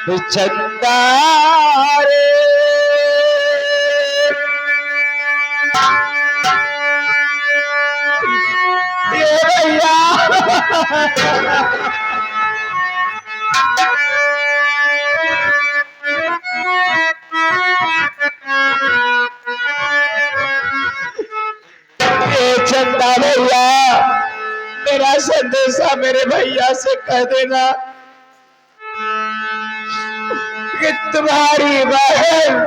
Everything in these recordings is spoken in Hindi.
चंदा रे ये भैया चंदा भैया मेरा संदेशा मेरे भैया से कह देना कि तुम्हारी बहन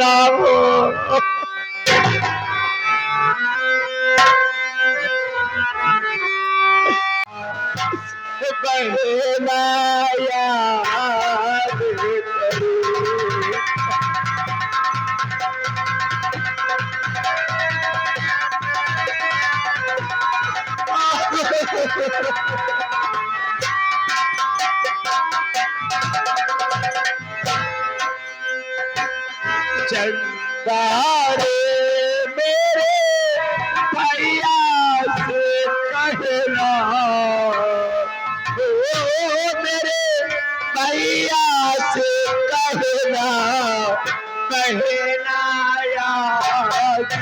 नाम हो। बहना याद करो चंदा रे मेरे भैया से कहना ओ मेरे भैया से कहना कहना याद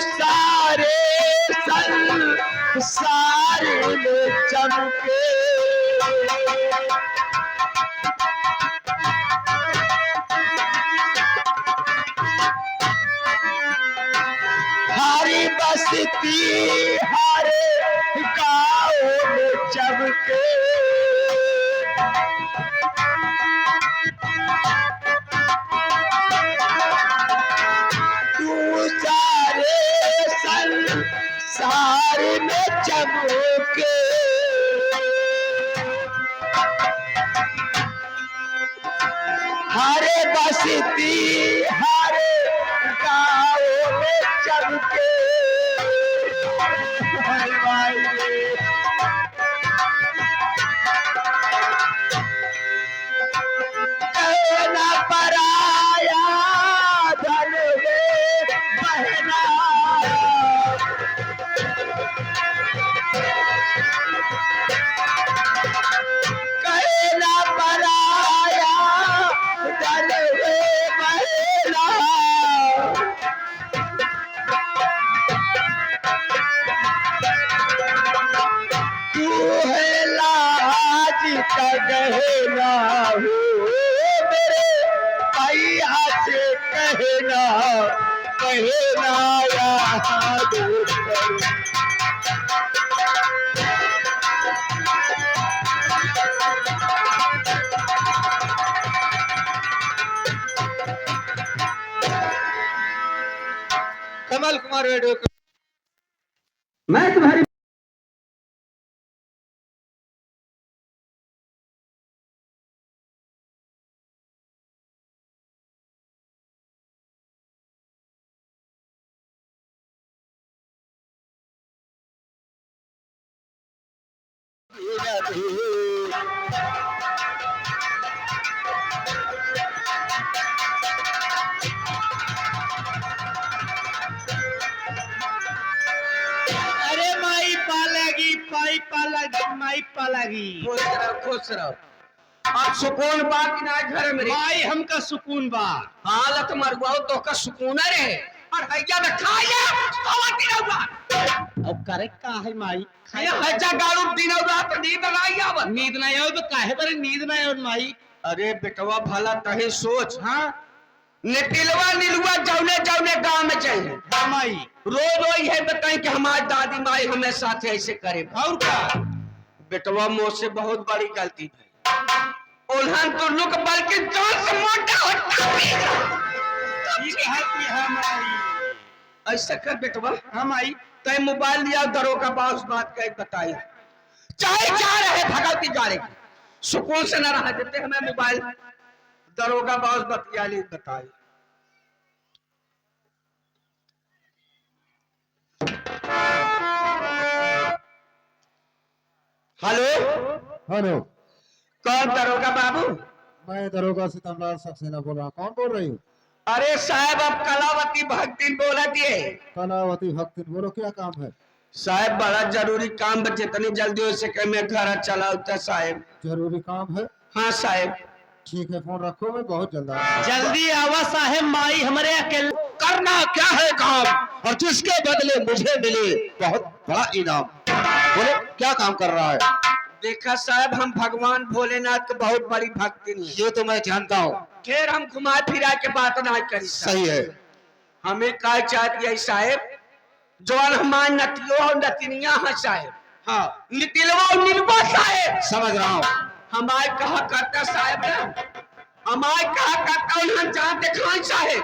सारे संसार में चमके हरी बस्ती हरे गाँव में चमके सारे में चमके हरे बस्ती हरे गाँव में चमके कहना पराया धन बहना कहना पराया धन बहना तू है लाज का गहना हो मेरे भैया से कहना कहना याद करो कमल कुमार रेडियो मैं तुम्हारी अरे माई पालेगी पाई पालेगी माई पालेगी खुश रहो अब सुकून बा कि ना घर में भाई हमका सुकून बा हालत मरवाओ तो का सुकून रहे और हैया में खाया सोवती रहूगा अब करे का है माई खाया हैजा गाड़ू दिन रात नींद ना आवत नींद ना आवे तो काहे पर नींद ना आवे माई अरे बेटवा भला तहे सोच हां निटिलवा नीलुआ जौने जौने गांव में चाहिए हां माई रोज रोज ये बताई कि हमारी दादी माई हमें साथ ऐसे करे और का बेटवा मुझसे बहुत बड़ी गलती है उल्हन तो लुक बल्कि जोर से मोटा होता ठीक है कि हम आई ऐसा कर बेटवा हम आई तय मोबाइल लिया दरोगा बात बात कह बताई चाहे जा रहे भगवती जा रहे सुकून से न रहा देते हमें मोबाइल दरोगा बात बतिया ली बताई हेलो हेलो कौन दरोगा बाबू मैं दरोगा सितमलाल सक्सेना बोल रहा हूँ। कौन बोल रही हो? अरे साहब अब कलावती भक्तिन बोला दिए। कलावती भक्ति, बोलो क्या काम है? साहब बड़ा जरूरी काम बचे, जितनी जल्दी हो सके मैं घर चला होता साहब। जरूरी काम है? हाँ साहब। ठीक है, फोन रखो, मैं बहुत जल्द आ रहा हूँ। जल्दी आवा साहब, माई हमारे अकेले करना क्या है काम, और जिसके बदले मुझे मिले बहुत बड़ा इनाम। बोलो क्या काम कर रहा है? देखा साहब, हम भगवान भोलेनाथ के बहुत बड़ी भक्ति है। ये तो मैं जानता हूँ। फिर हम घुमा फिरा के बात ना करी। सही है। हमें क्या चाहती है साहब, जो हमारे नतियो और नतिनिया है साहब। हाँ, नितिलवा और निलवा साहब। समझ रहा हूँ। हमारे कहा करता साहब ना, हमारे कहा करता उन्हें जान दिखाई साहब,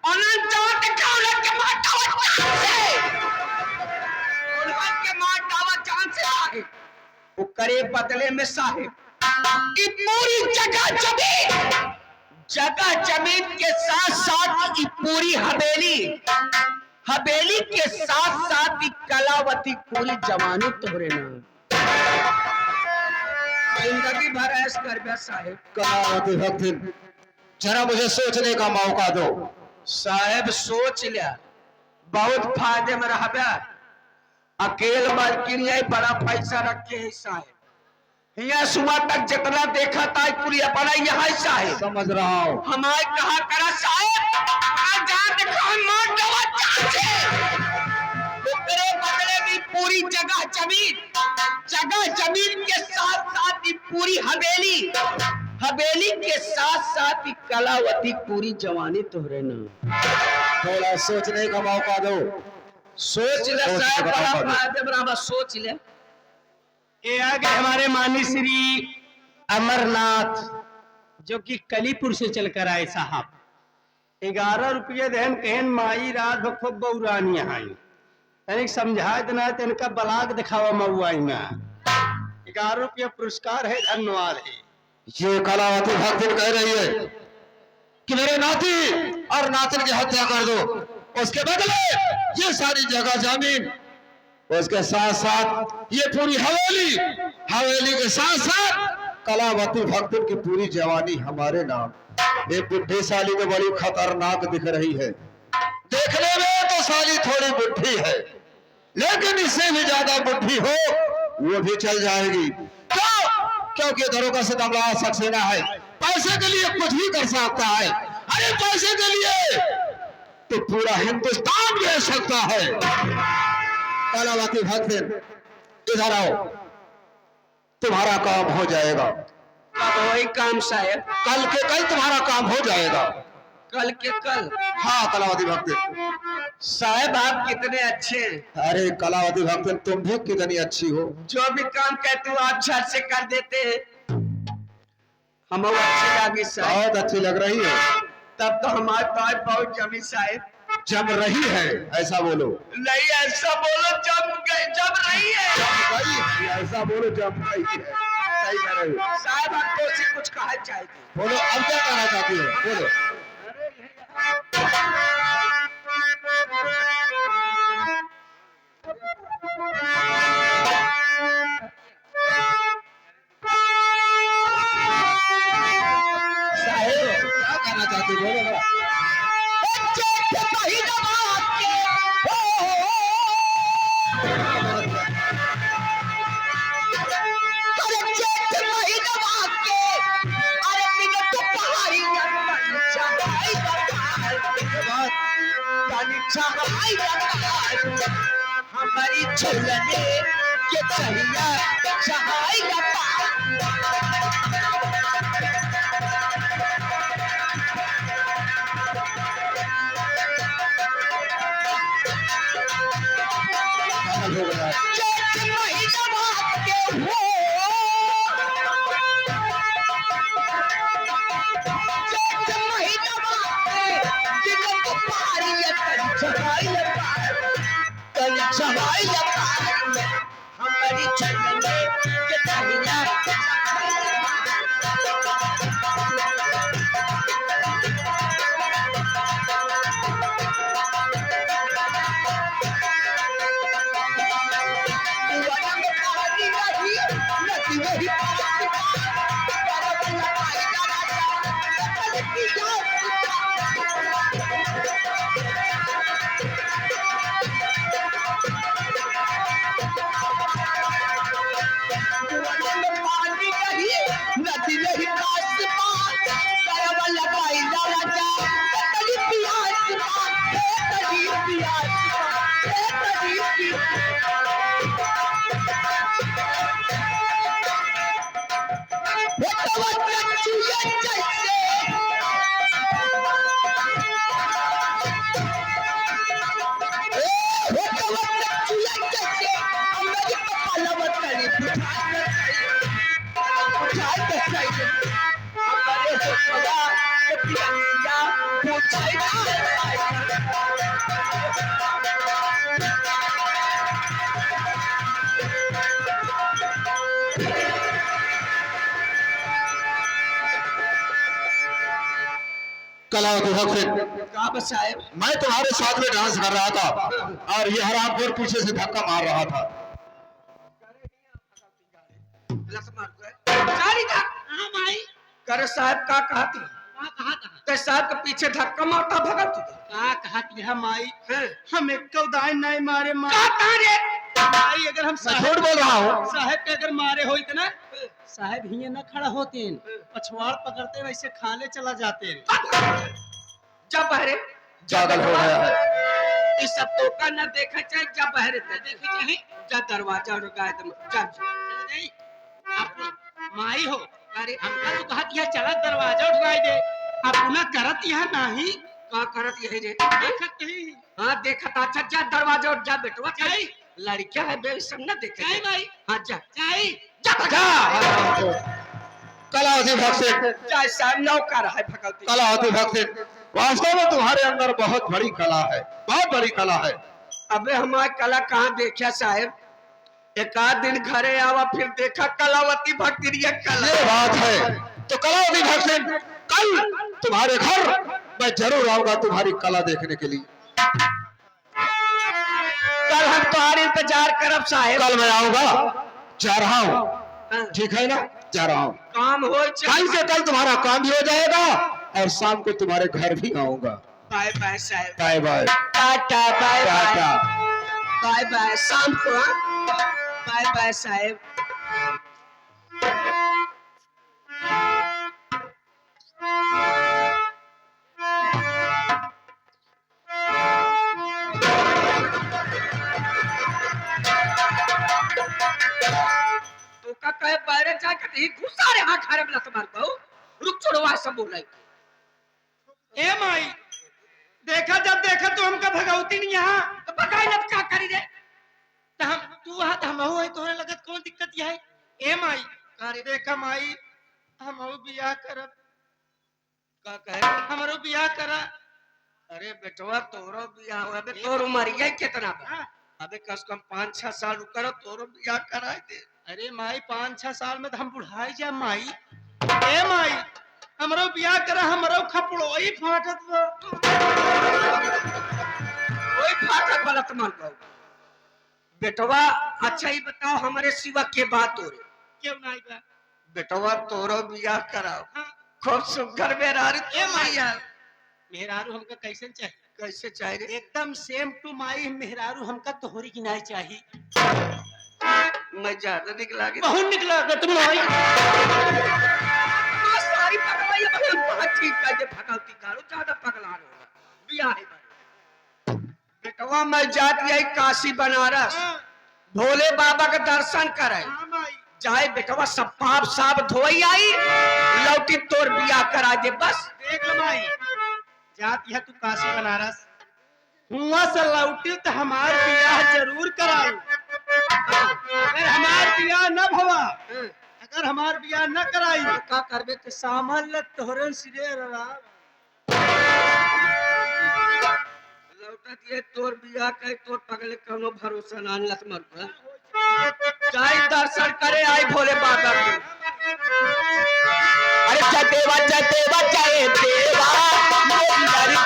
उन्हें जान दिखाने के माटावा जान से साहब, वो करे बदले में साहब कि पूरी जगह जमीन के साथ साथ की पूरी हवेली के साथ साथ की कलावती पूरी जवानी तोहरे नाम, जिंदगी भर ऐश कर बे साहब। कलावती भक्ति, जरा मुझे सोचने का मौका दो। साहब सोच लिया, बहुत फायदे में रह, अकेल मालकिन यही बड़ा पैसा रखे है साहब। यहाँ सुबह तक जितना देखा था पूरी अपना यहाँ साहब। समझ रहा हूँ। हमारे कहा करा साहब, बदले भी पूरी जगह जमीन के साथ साथ ही पूरी हवेली के साथ साथ ही कलावती पूरी जवानी तोहरे नाम। थोड़ा सोचने का मौका दो। सोच ले साहब, बड़ा फायदे बराबर सोच ले। ये आगे हमारे माननीय श्री अमरनाथ, जो कि कलीपुर से चलकर आए साहब। 11 रुपये देन कहन माई रात भखो बौरानी आई, तनिक समझाए देना इनका बलाग दिखावा मऊआई में। 11 रुपये पुरस्कार है, धन्यवाद है। ये कलावती भक्ति कह रही है कि मेरे नाती और नातिन की हत्या कर दो, उसके बदले ये सारी जगह जमीन, उसके साथ साथ ये पूरी हवेली के साथ साथ कलावती भक्ति की पूरी जवानी हमारे नाम। ये बुढ़ी साली में बड़ी खतरनाक दिख रही है। देखने में तो साली थोड़ी बुढ़ी है, लेकिन इससे भी ज्यादा बुढ़ी हो वो भी चल जाएगी। क्यों? क्योंकि दरोगा सितमलाल सक्सेना है, पैसे के लिए कुछ भी कर सकता है। अरे पैसे के लिए तो पूरा हिंदुस्तान बेच सकता है। कलावती भक्ति, इधर आओ, तुम्हारा काम हो जाएगा। अब वही काम साहब, कल के कल तुम्हारा काम हो जाएगा। कल के कल? हाँ कलावती भक्ति साहब, आप कितने अच्छे हैं। अरे कलावती भक्ति, तुम भी कितनी अच्छी हो। जो भी काम कहते हो आप झट से कर देते हैं, हम अच्छी लगी साहब। बहुत अच्छी लग रही है। तब तो हमारे पास बहुत जमी साहब। जम रही है ऐसा बोलो। नहीं ऐसा बोलो, जम रही है। ऐसा बोलो, जम रही है। सही कह रहे हो साहब, आपको से कुछ कहा चाहिए। बोलो, अब क्या कहना चाहती हो, बोलो। साहब क्या कहना चाहती हो, बोलो। हमारी झूलने के चढ़िया चढ़ाई हमारी चलने के तहिया पानी नहीं नदी नहीं आसमान करवा लगाई जाला जा तेरी प्यास तेरी प्यास तेरी वो तो चुए जैसे वो तो चुए जैसे हमारी कपाला बताई बुझाई बताई हमारे हो सदा पिया बुझाई कलावती भक्त का साहब मैं तुम्हारे साथ में डांस कर रहा था और ये हरामखोर पीछे से धक्का मार रहा था। करे साहब का कहती ते साहब के पीछे धक्का मारता भगत का कहती है माई हैं हम एक दाई नहीं मारे माई का तारे माई अगर हम मैं झूठ बोल रहा हूँ। साहब के अगर मारे हो इतना साहब ही न खड़ा होते पछवाड़ पकड़ते वैसे खाने चला जाते जब बहरे पागल हो गया है। इस सब तो का न देखा चाहे जब बहरे ते देखे चाहे जब दरवाजा और गाय जब माई हो अरे हमका तो कहत यह चला दरवाजा उठाई दे अपना करत यह नहीं का करत यही रे देखत नहीं हां देखत अच्छा जा दरवाजा और जा बेटवा चाहे लड़कियां है बेशक न देखे चाहे माई हां जा चाहे जा भगा कलावती भक्त चाहे साहब नौकर है भगवती कलावती भक्त वास्तव में तुम्हारे अंदर बहुत बड़ी कला है, बहुत बड़ी कला है। अबे हमारी कला कहाँ देखा साहब एक आध दिन घरे आवा फिर देखा कलावती भक्ति कला ये बात है तो कलावती भक्त कल तुम्हारे घर मैं जरूर आऊंगा तुम्हारी कला देखने के लिए। कल हम तुम्हारे इंतजार करब साहब कल मैं आऊंगा, जा रहा हूँ, हाँ, ठीक है ना, जा रहा हूँ। काम हो कल से कल तुम्हारा काम भी हो जाएगा और शाम को तुम्हारे घर भी आऊंगा। बाय बाय साहब bye bye tata bye bye tata. Bye bye शाम को बाय बाय साहब तो का कहे बाहर जाकर नहीं घुसा रे हां खारे बला तुम्हार को रुक छोड़वा सब बोलाई ए माई देखा जब देखा तो हमका भगवती नहीं यहाँ तो बकाई लत का करी रे तो हम तू वहाँ तो हम है तोहरे लगत कौन दिक्कत यह है ए माई अरे देखा माई हम बियाह करब का कहे हमारो बियाह करा अरे बेटवा तोरो बियाह हो अबे तोर उम्र कितना बा हाँ। अबे कस कम 5-6 साल रुकर तोरो बियाह कराए दे अरे माई 5-6 साल में तो हम बुढ़ाई जा माई ए माई हमरो बियाह करा हमरो खपड़ोई फाटत बा कोई फाटक वाला तुम्हार को बेटवा अच्छा ही बताओ हमारे सिवा के बात हो रे क्यों नहीं बा बेटवा तोरो बियाह कराओ हाँ। खूब सुघर में रह रे मैया मेहरारू हमका कैसे चाहिए कैसे चाहे रे एकदम सेम टू माई मेहरारू हमका तोहरी की नहीं चाहिए मैं ज्यादा निकला के बहुत निकला तुम माई सारी पगलाई अब बात ठीक कर दे भगवती गाड़ो ज्यादा पगला रहा बियाह है बेटवा मैं जात यही काशी बनारस हाँ। भोले बाबा का दर्शन करे हाँ माई चाहे बेटवा सब पाप साफ धोई आई लौटी तोर बियाह करा दे बस देख लो माई जात यह तू काशी बनारस हुआ से लौटी तो हमार बियाह जरूर कराऊ अगर हमार बियाह न भवा अगर हमार बियाह न कराई का करबे तो सामान ल तोहरन सिरे रहा लौटत ये तोर बियाह के तोर पगले कोनो भरोसा ना लत मर पर चाहे दर्शन करे आई भोले बाबा के अरे चटेवा चाहे देवा मेरी यारी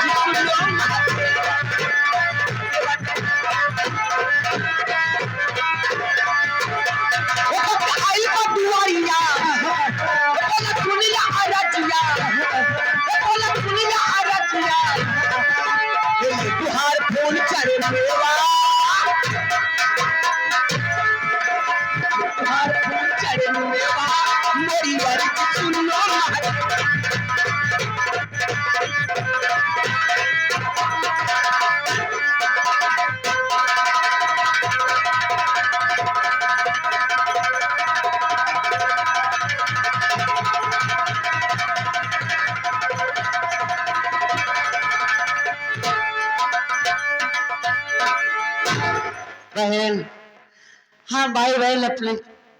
आई का दुआरिया बोला सुनिया आरतिया बोला सुनिया आरतिया ये बिहार फूल चढ़े मेवा बिहार फूल चढ़े मेवा मेरी अर्ज सुन लो महाराज। बहन, हाँ भाई बहन अपने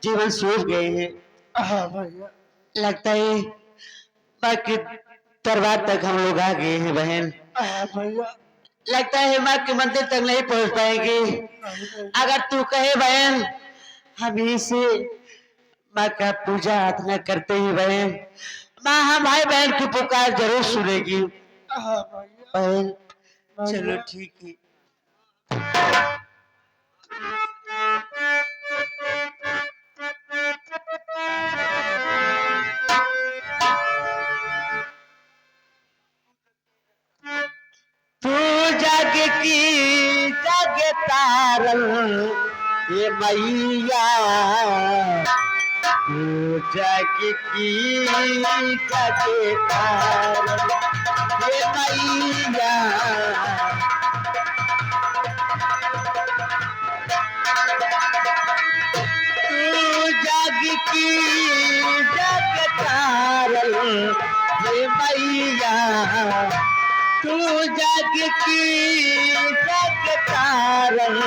जीवन सूझ गए हैं। हाँ भैया। लगता है बाकी दरबार तक हम लोग आ गए हैं बहन। हाँ भैया। लगता है माँ के मंदिर तक नहीं पहुंच पाएंगे। अगर तू कहे बहन हम यहीं से माँ का पूजा अर्चना करते ही बहन, माँ हम भाई बहन की पुकार जरूर सुनेगी। हाँ भैया। बहन चलो ठीक है। तू जग की जग तारल ये मैया, तू जग की जग तारल ये मैया, तू जग की जग तारल ये मैया, तू जग की जग तारल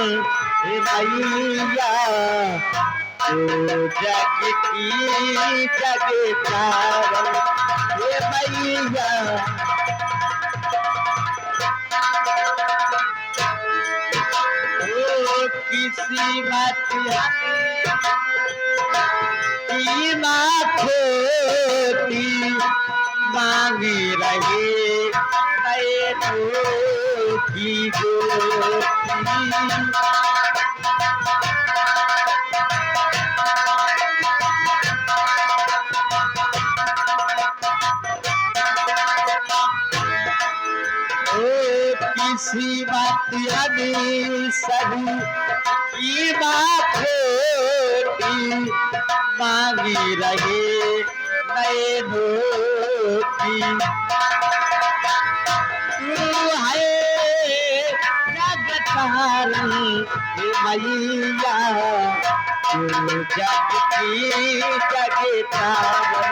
हे मैया, तू जग की जग तारल हे मैया। ओ किसी बात की माँ खोटी मांगी रहे की गोटी। किसी बात यानी सभी की बात खोटी मांगी रहे नए धोती। मैया तू जग की जग तारल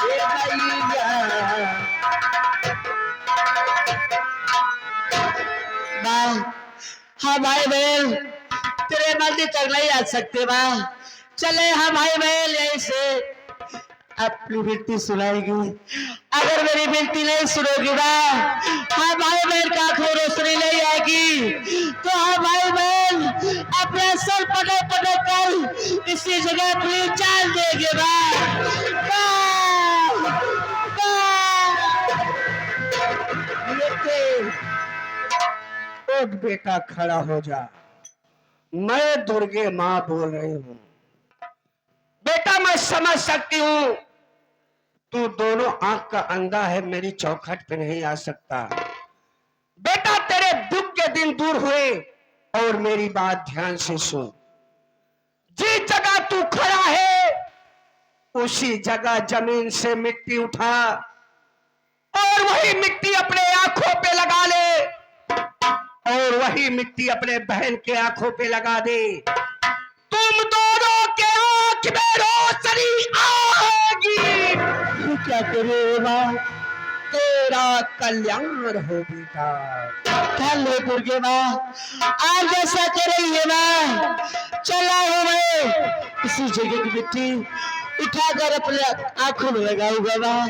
हे मैया। माँ हम भाई बहन तेरे मंदिर तक नहीं आ सकते माँ, चले हम भाई बहन यहीं से अपनी विनती सुनाएगी। अगर मेरी विनती नहीं सुनोगी माँ, हम भाई बहन का आंखों रोशनी नहीं आएगी, तो हम भाई बहन अपने सर पटक पटक कर इसी जगह अपनी जान देंगे एक बेटा खड़ा हो जा, मैं दुर्गे माँ बोल रही हूँ। बेटा मैं समझ सकती हूँ तू दोनों आंख का अंधा है, मेरी चौखट पे नहीं आ सकता। बेटा तेरे दुख के दिन दूर हुए और मेरी बात ध्यान से सुन। जिस जगह तू खड़ा है उसी जगह जमीन से मिट्टी उठा और वही मिट्टी अपने आंखों पे लगा ले और वही मिट्टी अपने बहन के आंखों पे लगा दे। तुम दोनों के आंख में रोशनी आएगी। क्या करे माँ, तेरा कल्याण हो बेटा। कर ले दुर्गे माँ, आज जैसा कर रही है माँ, चला हूँ मैं इसी जगह की मिट्टी उठाकर अपने आंखों में लगाऊंगा माँ।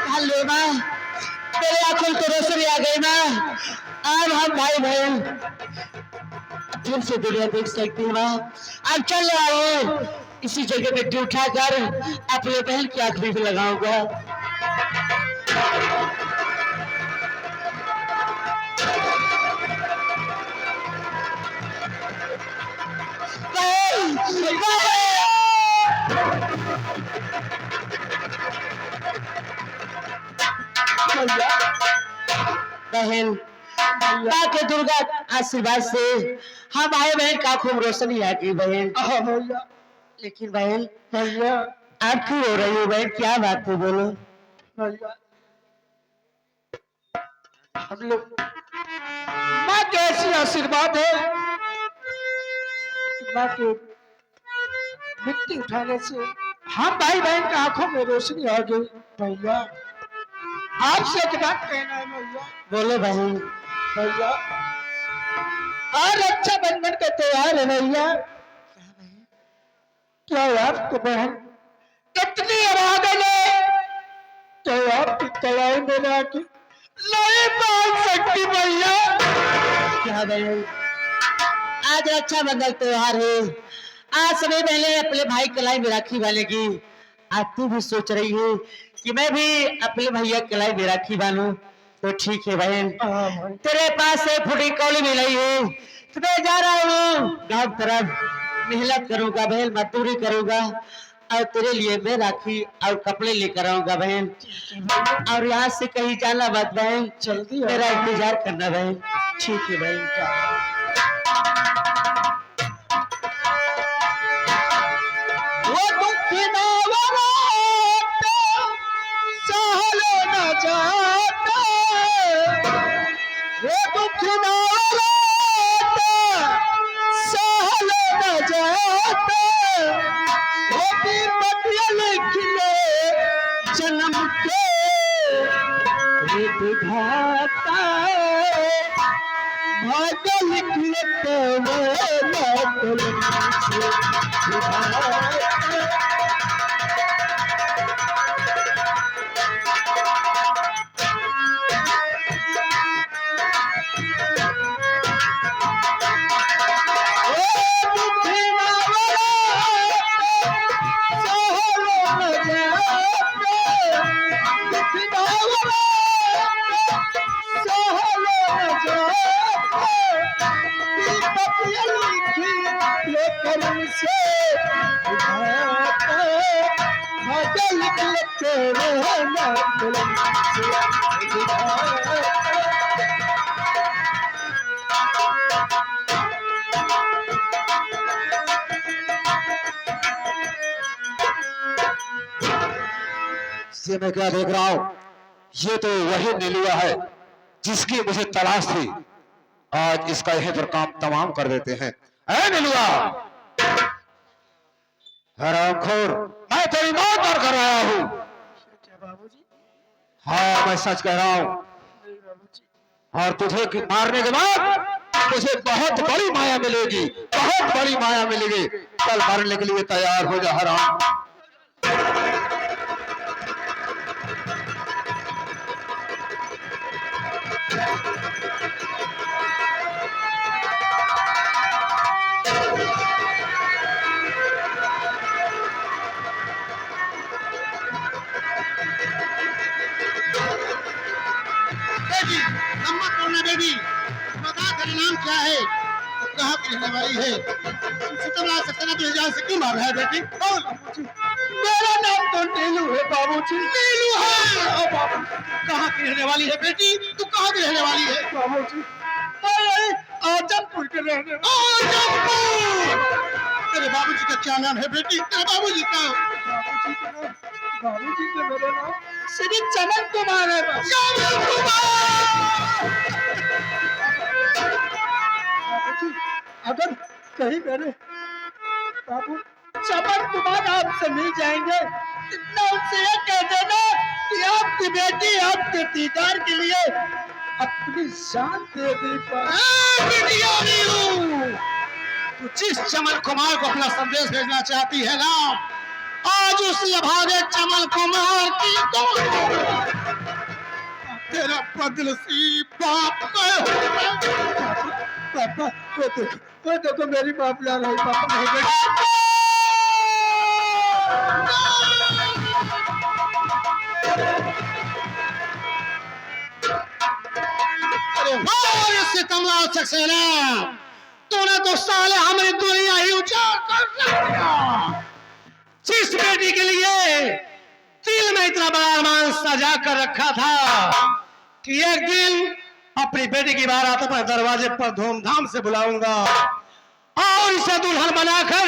हेलो माँ, मेरे आंखों को रोशनी आ गई माँ। अब हम भाई बहन फिर से दुनिया देख सकते हैं माँ। अब चल आओ इसी जगह मिट्टी उठाकर अपने बहन की आंख में लगाऊंगा। बहन माँ के दुर्गा आशीर्वाद से हमारे बहन का खूब रोशनी आ गई बहन। लेकिन बहन आप क्यों रो रही हो बहन, क्या बात है बोलो। हम लोग माँ के ऐसी आशीर्वाद है, माँ के मिट्टी उठाने से हम भाई बहन की आंखों में रोशनी आ गई। भैया आपसे एक बात कहना है भैया। बोलो बहन। भैया और रक्षाबंधन का त्योहार है भैया, क्या आपको बहन कितनी आवाज़ है तो आपकी कलाई में लाके नहीं मान सकती भैया। क्या बहन, आज रक्षाबंधन त्योहार है, आज सभी बहनें अपने भाई कलाई में राखी बांधेगी। आज तू भी सोच रही है कि मैं भी अपने भैया कलाई में राखी बांधूं, तो ठीक है बहन, तेरे पास से फुटी कौली मिली है, तो मैं जा रहा हूँ गाँव तरफ, मेहनत करूंगा बहन, मजदूरी करूंगा और तेरे लिए मैं राखी और कपड़े लेकर आऊंगा बहन। और यहाँ से कहीं जाना मत बहन, जल्दी मेरा इंतजार करना बहन। ठीक है बहन। वो दुखी ना सहलो न जाता, वो दुखी ना सहलो न जाता, वो पीर बतिया लिखले जन्म के विधाता, भाग्य लिखले तो वो ये मैं क्या देख रहा हूँ, ये तो वही नीलुआ है जिसकी मुझे तलाश थी। आज इसका यहीं पर काम तमाम कर देते हैं। ऐ नीलुआ, हरामखोर, मैं तेरी मौत मार कर आया हूँ। हाँ मैं सच कह रहा हूँ, और तुझे मारने के बाद तुझे बहुत बड़ी माया मिलेगी, बहुत बड़ी माया मिलेगी। कल मरने के लिए तैयार हो जा हराम। बेटी लम्बा बोलना, बेटी बता तेरा नाम क्या है, कहाँ की रहने वाली है, सितमराज सल्तनत में जा से क्यों मार रहा है बेटी? मेरा नाम तो नीलू है बाबूजी। नीलू है बाबू, कहाँ की रहने वाली है बेटी, तू कहाँ की रहने वाली है? बाबूजी आजमपुर के रहने। आजमपुर, तेरे बाबूजी का क्या नाम है बेटी, तेरे बाबूजी का? बाबूजी का मेरा नाम श्री चमन कुमार है। चमन कुमार, अगर कहीं मेरे बाबू चमन कुमार आपसे मिल जाएंगे, इतना उनसे ये कह देना कि आपकी बेटी आपके दीदार के लिए अपनी जान दे दी। तू जिस चमन कुमार को अपना संदेश भेजना चाहती है ना, आज उस लभागे चमन कुमार की तेरा बदनसीब बाप पापा, वो देखो मेरी बाप ला रही, पापा नहीं बेटी। अरे वाह सितमराज सक्सेना, तूने तो साले हमारी दुनिया ही उजाड़ कर दिया। जिस बेटी के लिए दिल में मैं इतना बड़ा अरमान सजा कर रखा था कि एक दिन अपनी बेटी की बारात अपने दरवाजे पर धूमधाम से बुलाऊंगा और इसे दुल्हन बनाकर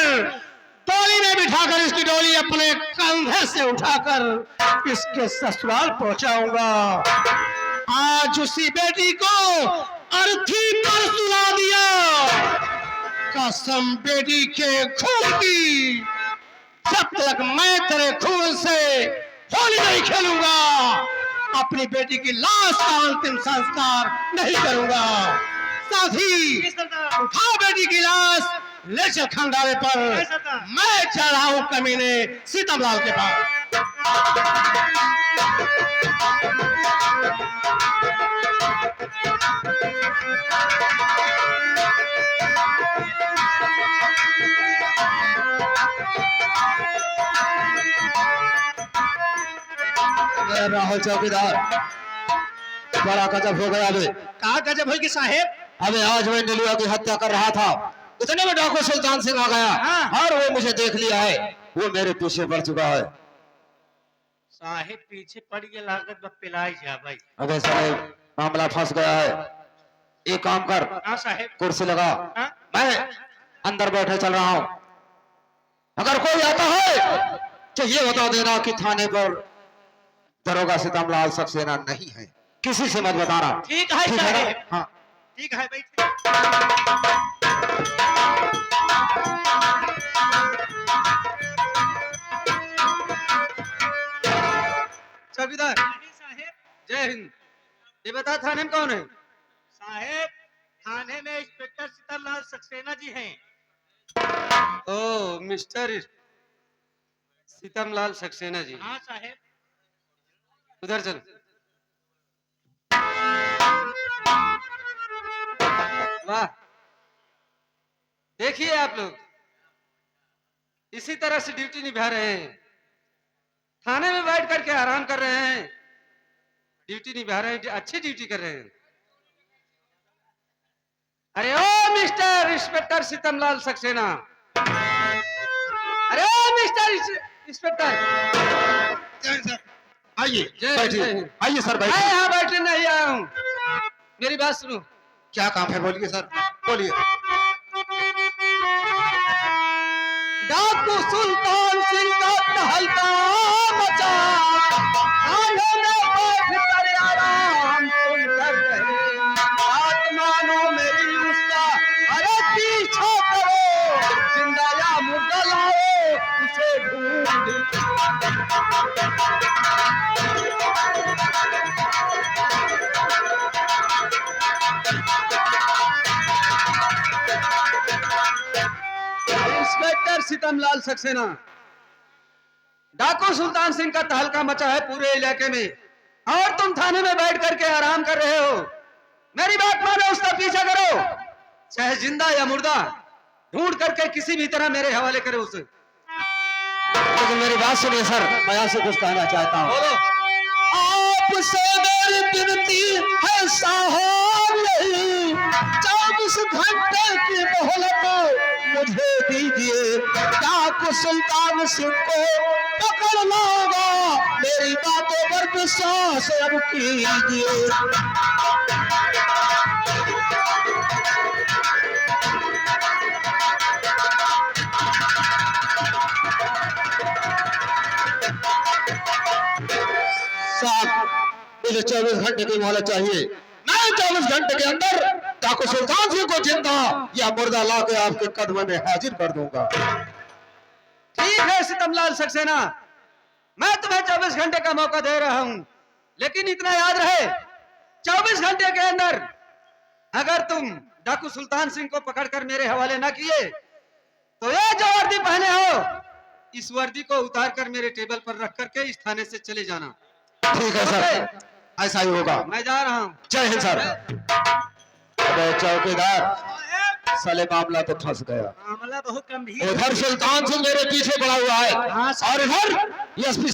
डोली में बिठाकर इसकी डोली अपने कंधे से उठाकर इसके ससुराल पहुंचाऊंगा। आज उसी बेटी को अर्थी पर सुला दिया, कसम बेटी के खून की, जब तक मैं तेरे खून से होली नहीं खेलूंगा अपनी बेटी की लाश का अंतिम संस्कार नहीं करूंगा। साथ ही उठा बेटी की लाश ले चल खंडारे पर, मैं चढ़ा हूं कमीने सीतमलाल के पास। राहुल चौकीदार, बड़ा गजब हो गया। अबे कहा गजब होगी साहेब? अबे आज मैं नीलुआ की हत्या कर रहा था, इतने में डाकू सुल्तान सिंह आ गया। हाँ। और वो मुझे देख लिया है, वो मेरे पीछे पड़ चुका है। साहेब पीछे पड़ गया, लागत पिलाई जा भाई। अबे साले मामला फंस गया है। एक काम कर, हाँ साहेब। कुर्सी लगा, हाँ? मैं अंदर बैठे चल रहा हूँ। अगर कोई आता है तो ये बता देना कि थाने पर दरोगा सीतमलाल सक्सेना नहीं है, किसी से मत बताना। ठीक है ठीक है साहेब। ना? हाँ। ठीक है भाई। चौकीदार साहेब जय हिंद। ये बता थाने में कौन है? साहेब थाने में इंस्पेक्टर सीतमलाल सक्सेना जी हैं। ओ मिस्टर सीतमलाल सक्सेना जी, हाँ साहेब। उधर चल। वाह, देखिए आप लोग इसी तरह से ड्यूटी निभा रहे हैं, थाने में बैठ करके आराम कर रहे हैं, ड्यूटी निभा रहे हैं, अच्छी ड्यूटी कर रहे हैं। अरे ओ मिस्टर इंस्पेक्टर सीतमलाल सक्सेना, अरे ओ मिस्टर इंस्पेक्टर, आइए जय बैठिए। हिंद। आइए सर मैं बैठिए। यहाँ बैठने नहीं आया हूँ, मेरी बात सुनो। क्या काम है बोलिए सर, बोलिए। डाकू सुल्तान सिंह का तहलका मचा, थाने में बैठ कर आराम तुम कर रहे, बात मानो मेरी उसका, अरे पीछा करो, जिंदा या मुर्दा लाओ उसे ढूंढ। इंस्पेक्टर सीतमलाल सक्सेना, डाकू सुल्तान सिंह का तहलका मचा है पूरे इलाके में, और तुम थाने में बैठ करके आराम कर रहे हो। मेरी बात मानो, उसका पीछा करो, चाहे जिंदा या मुर्दा, ढूंढ करके किसी भी तरह मेरे हवाले करो उसे। लेकिन मेरी बात सुनिए सर, मैं आपसे कुछ कहना चाहता हूँ। बोलो। आपसे मेरी विनती है साहब, यही 24 घंटे की मोहलत मुझे दीजिए, डाकू सुल्तान सिंह को पकड़ लाऊंगा, मेरी बातों पर विश्वास अब कीजिए। साहब मुझे 24 घंटे की मोहलत चाहिए, मैं 24 घंटे के अंदर डाकू सुल्तान सिंह को जिंदा या मुर्दा ला के आपके कदम में हाजिर कर दूंगा। ठीक है सीतमलाल सक्सेना, मैं तुम्हें 24 घंटे का मौका दे रहा हूं, लेकिन इतना याद रहे, 24 घंटे के अंदर अगर तुम डाकू सुल्तान सिंह को पकड़कर मेरे हवाले ना किए तो ये जो वर्दी पहने हो, इस वर्दी को उतार कर मेरे टेबल पर रख करके इस थाने से चले जाना। ठीक है सर, ऐसा ही होगा। मैं जा रहा हूँ। जय हिंद सर। अबे चौकीदार, साले मामला तो फंस गया। मामला बहुत गंभीर। उधर सुल्तान सिंह मेरे पीछे पड़ा हुआ है हाँ, और इधर एसपी